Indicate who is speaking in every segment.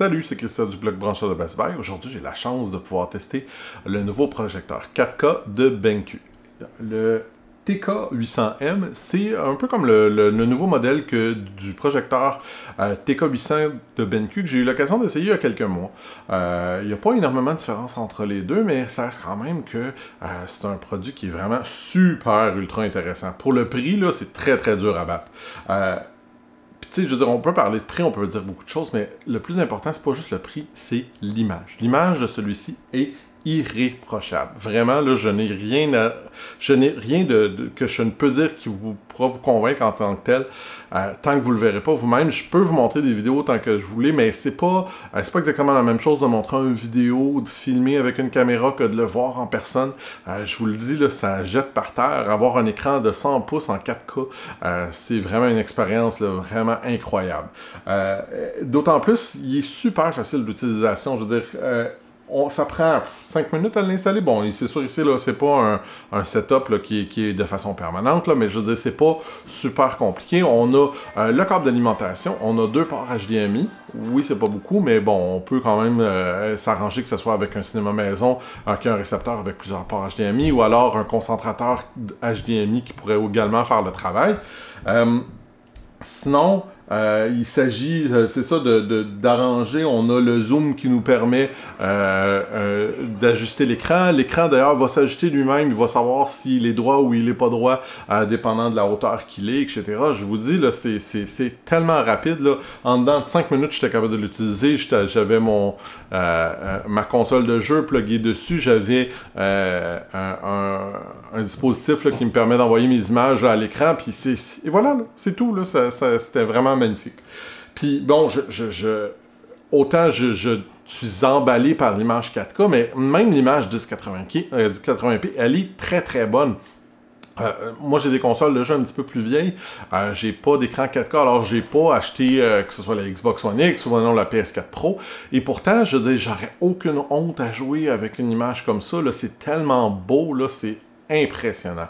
Speaker 1: Salut, c'est Christian du blog Brancheur de Best Buy. Aujourd'hui, j'ai la chance de pouvoir tester le nouveau projecteur 4K de BenQ. Le TK800M, c'est un peu comme le nouveau modèle du projecteur TK800 de BenQ que j'ai eu l'occasion d'essayer il y a quelques mois. Il n'y a pas énormément de différence entre les deux, mais ça reste quand même que c'est un produit qui est vraiment super ultra intéressant. Pour le prix, là, c'est très très dur à battre. Puis tu sais, je veux dire, on peut parler de prix, on peut dire beaucoup de choses, mais le plus important, c'est pas juste le prix, c'est l'image. L'image de celui-ci est irréprochable. Vraiment, là, je n'ai rien que je ne peux dire qui pourra vous convaincre en tant que tel, tant que vous le verrez pas vous-même. Je peux vous montrer des vidéos tant que je voulais, mais c'est pas exactement la même chose de montrer une vidéo, de filmer avec une caméra que de le voir en personne. Je vous le dis, là, ça jette par terre. Avoir un écran de 100 pouces en 4K, c'est vraiment une expérience là, vraiment incroyable. D'autant plus, il est super facile d'utilisation. Je veux dire, ça prend 5 minutes à l'installer. Bon, c'est sûr ici, là, c'est pas un setup là, qui est de façon permanente, là, mais je veux dire, c'est pas super compliqué. On a le câble d'alimentation, on a 2 ports HDMI. Oui, c'est pas beaucoup, mais bon, on peut quand même s'arranger que ce soit avec un cinéma maison qui a un récepteur avec plusieurs ports HDMI, ou alors un concentrateur HDMI qui pourrait également faire le travail. Sinon, il s'agit, c'est ça, d'arranger. On a le zoom qui nous permet d'ajuster l'écran. L'écran, d'ailleurs, va s'ajuster lui-même. Il va savoir s'il est droit ou il n'est pas droit, dépendant de la hauteur qu'il est, etc. Je vous dis, là, c'est tellement rapide. Là. En dedans de 5 minutes, j'étais capable de l'utiliser. J'avais ma console de jeu pluguée dessus. J'avais un dispositif là, qui me permet d'envoyer mes images là, à l'écran. Puis et voilà, c'est tout. C'était vraiment magnifique. Puis bon, autant je suis emballé par l'image 4K, mais même l'image 1080p, elle est très très bonne. Moi, j'ai des consoles déjà un petit peu plus vieilles. J'ai pas d'écran 4K, alors j'ai pas acheté que ce soit la Xbox One X ou non la PS4 Pro. Et pourtant, je veux dire, j'aurais aucune honte à jouer avec une image comme ça. C'est tellement beau, c'est impressionnant.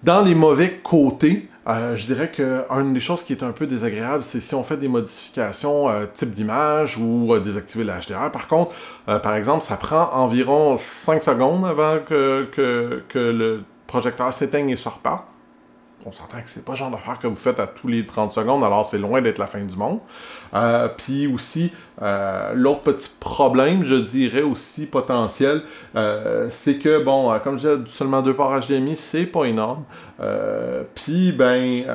Speaker 1: Dans les mauvais côtés, je dirais qu'une des choses qui est un peu désagréable, c'est si on fait des modifications type d'image ou désactiver la HDR. Par contre, par exemple, ça prend environ 5 secondes avant que le projecteur s'éteigne et se reparte. On s'entend que c'est pas le genre d'affaire que vous faites à tous les 30 secondes, alors c'est loin d'être la fin du monde. Puis aussi, l'autre petit problème, je dirais aussi potentiel, c'est que, bon, comme je disais, seulement 2 ports HDMI, c'est pas énorme. Puis, ben,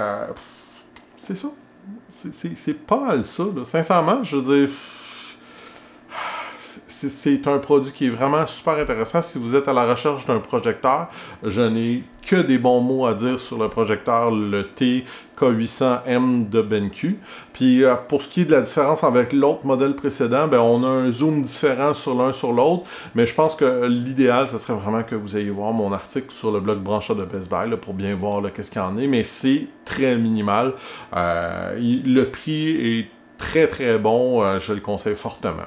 Speaker 1: c'est ça. C'est pas mal ça, là. Sincèrement, je veux dire, c'est un produit qui est vraiment super intéressant. Si vous êtes à la recherche d'un projecteur, je n'ai que des bons mots à dire sur le projecteur, le TK800M de BenQ. Puis pour ce qui est de la différence avec l'autre modèle précédent, ben, on a un zoom différent sur l'un sur l'autre, mais je pense que l'idéal, ce serait vraiment que vous ayez voir mon article sur le blog Brancheur de Best Buy là, pour bien voir qu'est-ce qu'il y en est, mais c'est très minimal. Le prix est très très bon, je le conseille fortement.